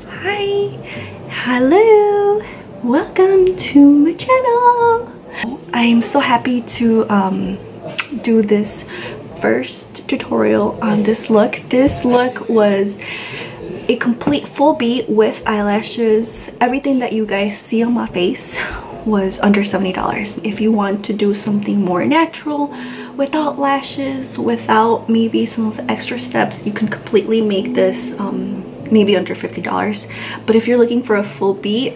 Hi, hello, welcome to my channel. I'm so happy to do this first tutorial on this look. This look was a complete full beat with eyelashes. Everything that you guys see on my face was under $70. If you want to do something more natural without lashes, without maybe some of the extra steps, you can completely make this maybe under $50. But if you're looking for a full beat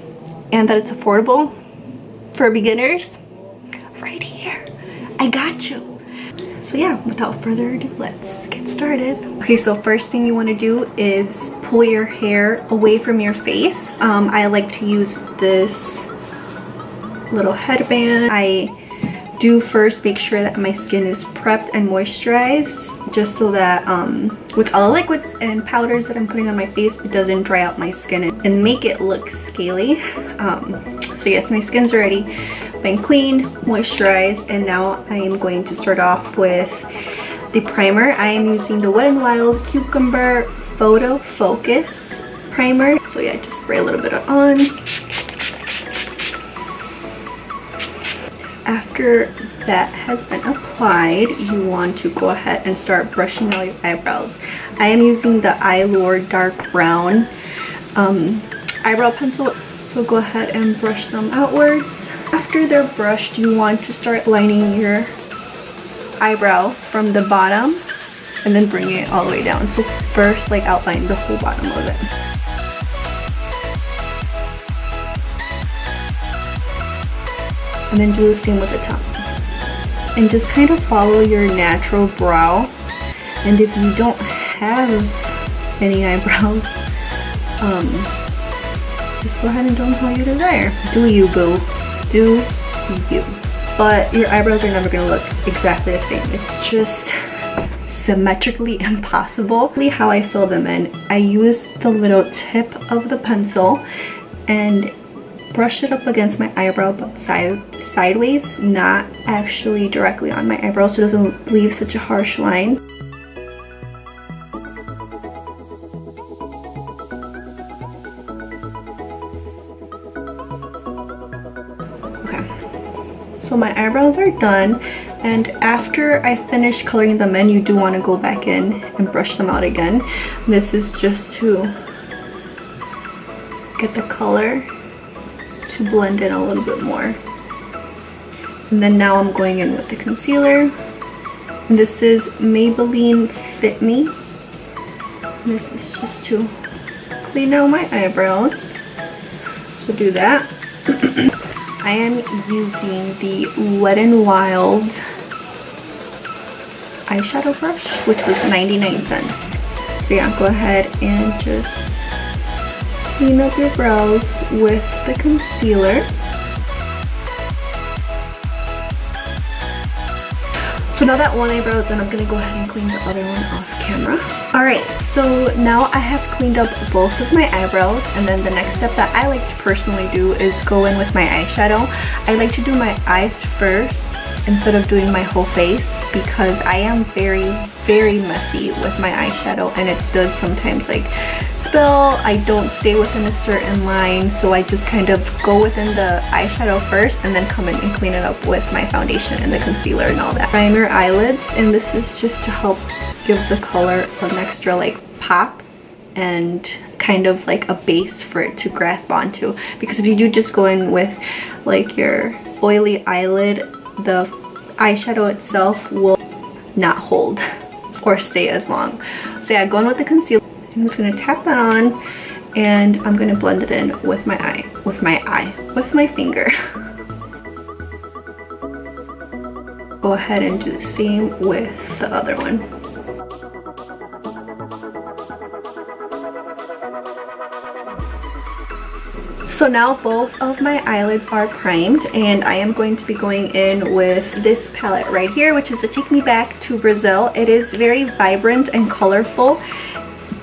and that it's affordable for beginners, right here, I got you. So yeah, without further ado, let's get started. Okay, so first thing you want to do is pull your hair away from your face. I like to use this little headband. I do first make sure that my skin is prepped and moisturized, just so that with all the liquids and powders that I'm putting on my face, it doesn't dry out my skin and make it look scaly. So yes, my skin's already been cleaned, moisturized, and now I am going to start off with the primer. I am using the Wet n Wild Cucumber Photo Focus primer. So yeah, just spray a little bit on. After that has been applied, you want to go ahead and start brushing out your eyebrows. I am using the Allure Dark Brown eyebrow pencil, so go ahead and brush them outwards. After they're brushed, you want to start lining your eyebrow from the bottom and then bring it all the way down. So first, like, outline the whole bottom of it. And then do the same with the top. And just kind of follow your natural brow. And if you don't have any eyebrows, just go ahead and draw them how you desire. Do you, boo. Do you. But your eyebrows are never gonna look exactly the same. It's just symmetrically impossible. How I fill them in, I use the little tip of the pencil and brush it up against my eyebrow, but sideways, not actually directly on my eyebrow, so it doesn't leave such a harsh line. Okay, so my eyebrows are done, and after I finish coloring them in, you do want to go back in and brush them out again. This is just to get the color to blend in a little bit more. And then now I'm going in with the concealer. And this is Maybelline Fit Me. This is just to clean out my eyebrows. So do that. I am using the Wet n Wild eyeshadow brush, which was 99 cents. So yeah, go ahead and just clean up your brows with the concealer. So now that one eyebrow is done, I'm gonna go ahead and clean the other one off camera. Alright, so now I have cleaned up both of my eyebrows, and then the next step that I like to personally do is go in with my eyeshadow. I like to do my eyes first instead of doing my whole face, because I am very messy with my eyeshadow, and it does sometimes like spill. I don't stay within a certain line, so I just kind of go within the eyeshadow first and then come in and clean it up with my foundation and the concealer and all that. Prime your eyelids, and this is just to help give the color an extra like pop and kind of like a base for it to grasp onto, because if you do just go in with like your oily eyelid, the eyeshadow itself will not hold or stay as long. So yeah, go in with the concealer. I'm just gonna tap that on, and I'm gonna blend it in with my finger. Go ahead and do the same with the other one. So now both of my eyelids are primed, and I am going to be going in with this palette right here, which is a Take Me Back to Brazil. It is very vibrant and colorful.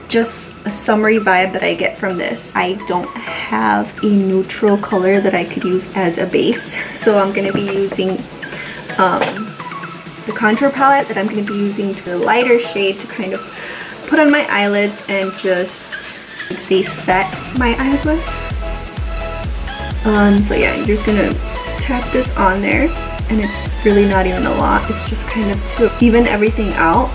Just a summery vibe that I get from this. I don't have a neutral color that I could use as a base, so I'm going to be using the contour palette that I'm going to be using to the lighter shade to kind of put on my eyelids and just say set my eyes with. So yeah, you're just gonna tap this on there, and it's really not even a lot. It's just kind of to even everything out.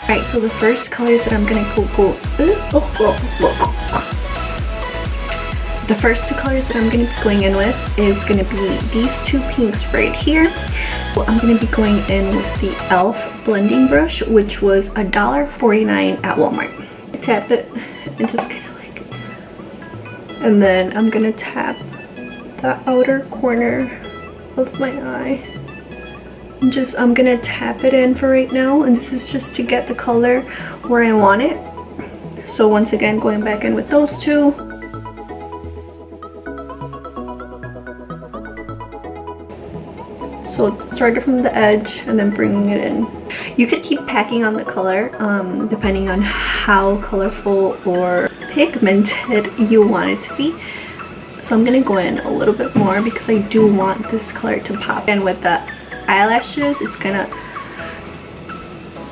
Alright, so the first colors that I'm gonna the first two colors that I'm gonna be going in with is gonna be these two pinks right here. Well, I'm gonna be going in with the e.l.f. blending brush, which was $1.49 at Walmart. Tap it and just kind of like, and then I'm gonna tap the outer corner of my eye. I'm gonna tap it in for right now, and this is just to get the color where I want it. So once again, going back in with those two. So start it from the edge and then bringing it in. You could keep packing on the color depending on how colorful or pigmented you want it to be. So I'm gonna go in a little bit more because I do want this color to pop. And with the eyelashes, it's gonna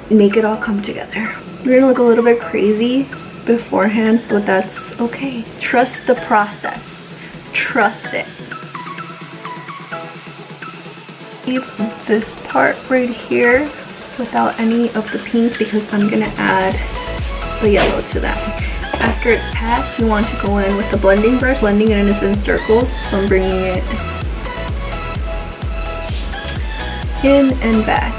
make it all come together. You're gonna look a little bit crazy beforehand, but that's okay. Trust the process. Trust it. Leave this part right here without any of the pink because I'm gonna add the yellow to that. After it's packed, you want to go in with the blending brush, blending it in circles. So I'm bringing it in and back.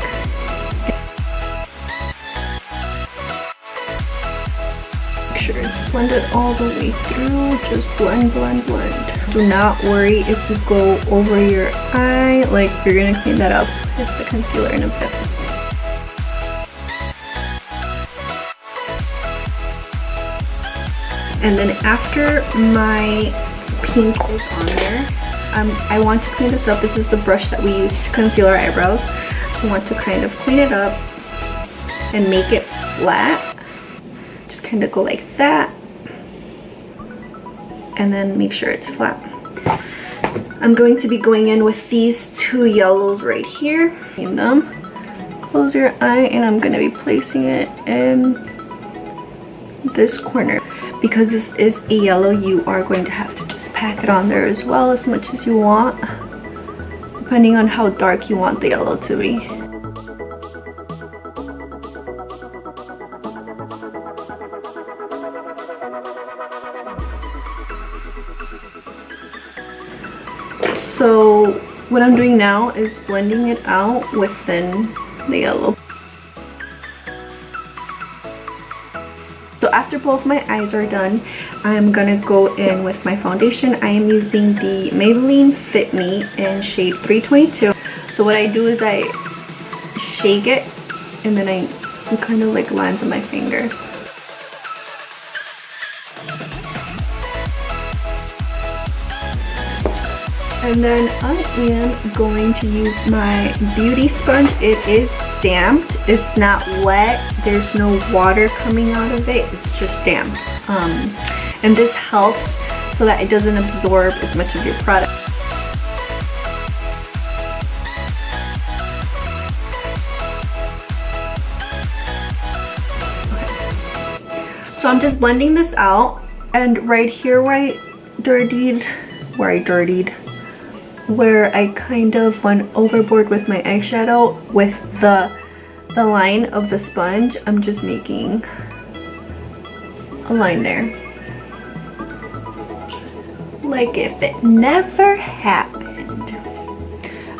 Make sure it's blended all the way through. Just blend, blend, blend. Do not worry if you go over your eye, like you're gonna clean that up with the concealer in a bit. And then after my pink is on there, I want to clean this up. This is the brush that we use to conceal our eyebrows. I want to kind of clean it up and make it flat. Just kind of go like that. And then make sure it's flat. I'm going to be going in with these two yellows right here. Clean them. Close your eye, and I'm going to be placing it in this corner. Because this is a yellow, you are going to have to just pack it on there as well, as much as you want, depending on how dark you want the yellow to be. So what I'm doing now is blending it out within the yellow. So after both my eyes are done, I'm gonna go in with my foundation. I am using the Maybelline Fit Me in shade 322. So what I do is I shake it, and then it kind of like lands on my finger. And then I am going to use my beauty sponge. It is damped. It's not wet. There's no water coming out of it. It's just damp. And this helps so that it doesn't absorb as much of your product. Okay. So I'm just blending this out, and right here where I kind of went overboard with my eyeshadow with the line of the sponge, I'm just making a line there, like if it never happened.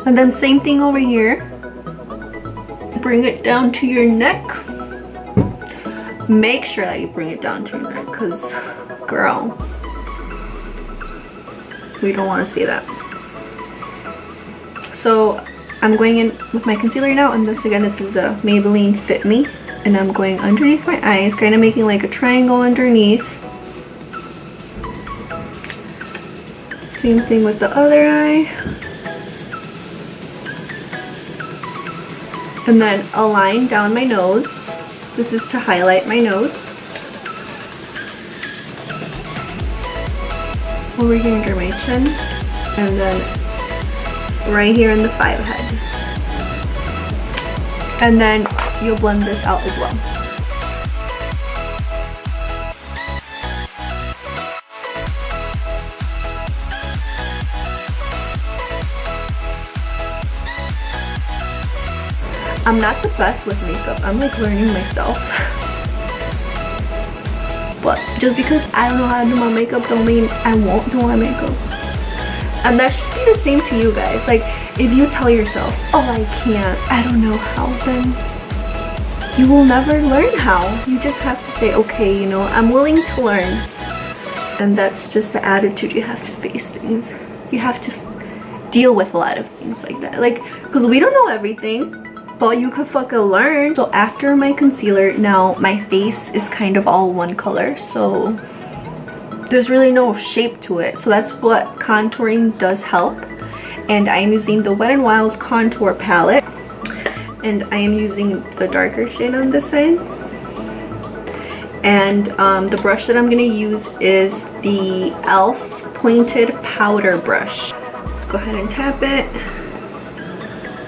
And then same thing over here. Bring it down to your neck. Make sure that you bring it down to your neck, because girl, we don't want to see that. So I'm going in with my concealer now, and this is a Maybelline Fit Me, and I'm going underneath my eyes, kind of making like a triangle underneath. Same thing with the other eye. And then a line down my nose. This is to highlight my nose. Over here under my chin, and then right here in the 5 head. And then you'll blend this out as well. I'm not the best with makeup. I'm like learning myself. But just because I don't know how to do my makeup don't mean I won't do my makeup. And that should be the same to you guys. Like if you tell yourself, oh I can't, I don't know how, then you will never learn how. You just have to say, okay, you know, I'm willing to learn. And that's just the attitude you have to face things. You have to deal with a lot of things like that. Like, because we don't know everything. But you could fucking learn. So after my concealer, now my face is kind of all one color, so there's really no shape to it. So that's what contouring does help. And I am using the Wet n Wild contour palette, and I am using the darker shade on this side. And the brush that I'm gonna use is the e.l.f. pointed powder brush. Let's go ahead and tap it.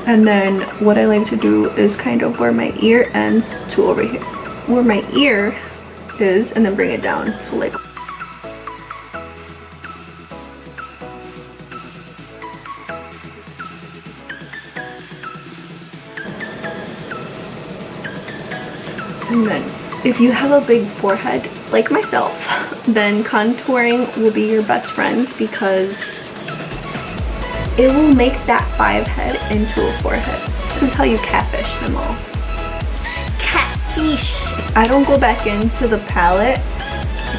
And then what I like to do is kind of where my ear ends to over here, where my ear is, and then bring it down to like. And then if you have a big forehead like myself, then contouring will be your best friend because it will make that 5 head into a 4 head. This is how you catfish them all. Catfish! I don't go back into the palette.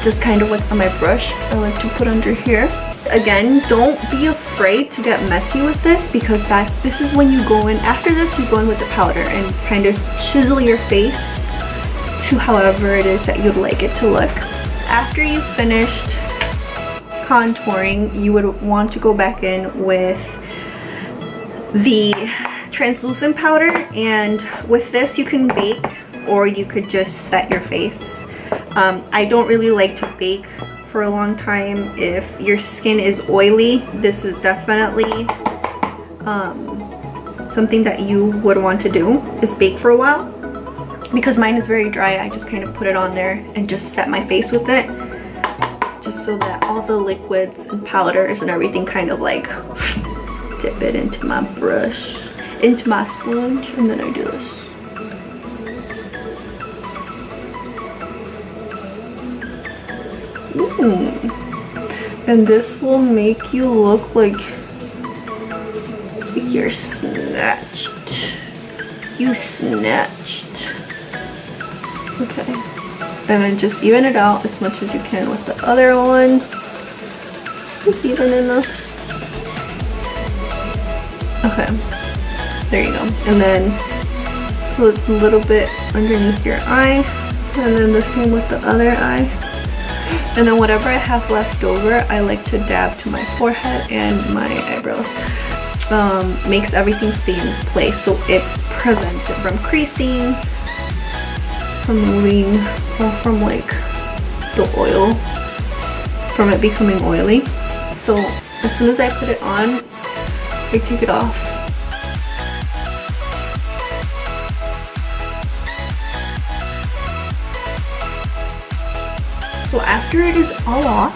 Just kind of what's on my brush. I like to put under here. Again, don't be afraid to get messy with this because this is when you go in. After this, you go in with the powder and kind of chisel your face to however it is that you'd like it to look. After you've finished contouring, you would want to go back in with the translucent powder, and with this you can bake or you could just set your face. I don't really like to bake for a long time. If your skin is oily, this is definitely something that you would want to do, is bake for a while. Because mine is very dry, I just kind of put it on there and just set my face with it, just so that all the liquids and powders and everything kind of like dip it into my brush, into my sponge, and then I do this. Ooh. And this will make you look like you're snatched. You snatched. Okay. And then just even it out as much as you can with the other one. This is even enough. Okay. There you go. And then put a little bit underneath your eye. And then the same with the other eye. And then whatever I have left over, I like to dab to my forehead and my eyebrows. Makes everything stay in place, so it prevents it from creasing, from moving, or from like the oil, from it becoming oily. So as soon as I put it on, I take it off. So after it is all off,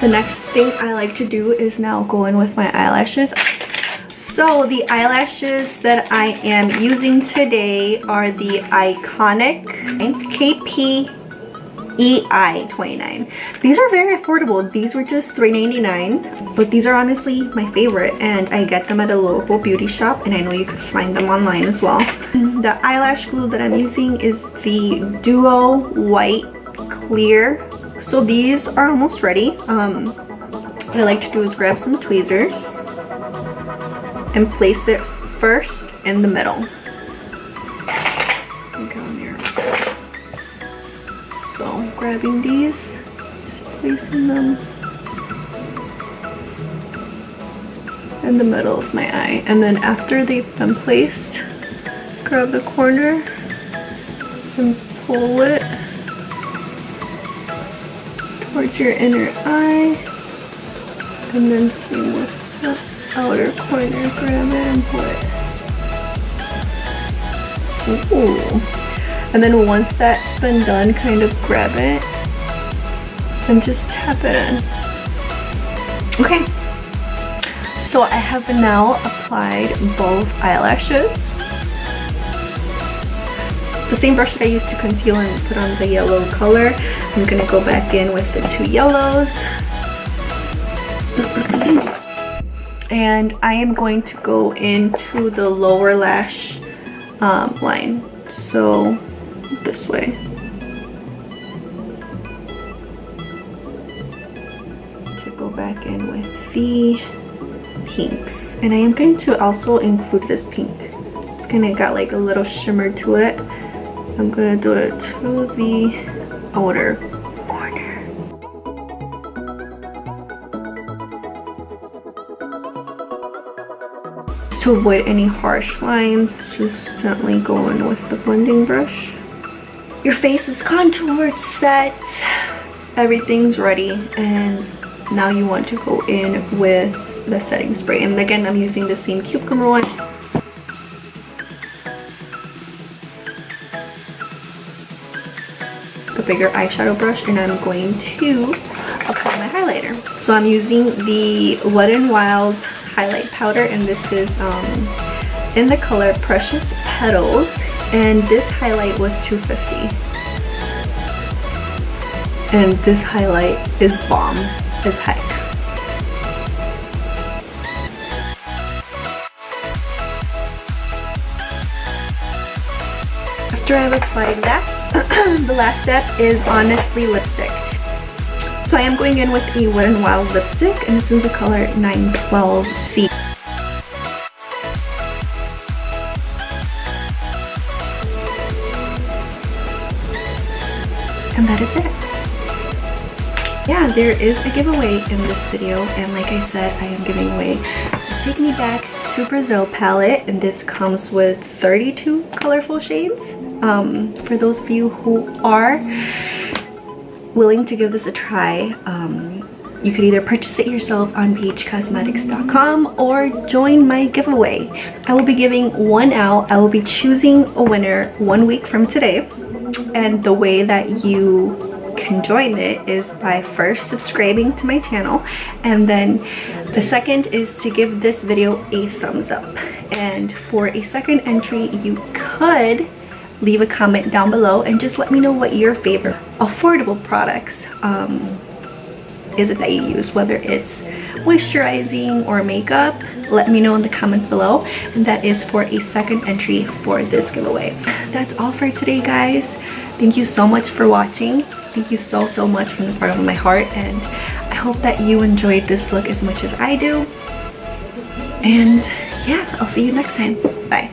the next thing I like to do is now go in with my eyelashes. So the eyelashes that I am using today are the Iconic KPEI29. These are very affordable. These were just $3.99, but these are honestly my favorite, and I get them at a local beauty shop, and I know you can find them online as well. The eyelash glue that I'm using is the Duo White Clear. So these are almost ready. What I like to do is grab some tweezers and place it first in the middle. So grabbing these, just placing them in the middle of my eye, and then after they've been placed, grab the corner and pull it towards your inner eye, and then same with the outer corner, grab it and pull it. Ooh. And then once that's been done, kind of grab it and just tap it in. Okay. So I have now applied both eyelashes. The same brush that I used to conceal and put on the yellow color. I'm gonna go back in with the 2 yellows. And I am going to go into the lower lash line. So this way. To go back in with the pinks. And I am going to also include this pink. It's kind of got like a little shimmer to it. I'm gonna do it to the outer corner. To avoid any harsh lines, just gently go in with the blending brush. Your face is contoured, set, everything's ready, and now you want to go in with the setting spray. And again, I'm using the same cucumber one. A bigger eyeshadow brush, and I'm going to apply my highlighter. So I'm using the Wet n Wild highlight powder, and this is in the color Precious Petals, and this highlight was $2.50. And this highlight is bomb as heck. After I've applied that, the last step is Honestly lipstick. So I am going in with a Wet n Wild lipstick, and this is the color 912C. And that is it. Yeah, there is a giveaway in this video, and like I said, I am giving away the Take Me Back to Brazil palette, and this comes with 32 colorful shades. For those of you who are willing to give this a try, you could either purchase it yourself on bhcosmetics.com or join my giveaway. I will be giving one out. I will be choosing a winner 1 week from today, and the way that you can join it is by first subscribing to my channel, and then the second is to give this video a thumbs up. And for a second entry, you could leave a comment down below and just let me know what your favorite affordable products is it that you use, whether it's moisturizing or makeup. Let me know in the comments below, and that is for a second entry for this giveaway. That's all for today, guys. Thank you so much for watching. Thank you so much from the bottom of my heart, and I hope that you enjoyed this look as much as I do. And yeah, I'll see you next time. Bye.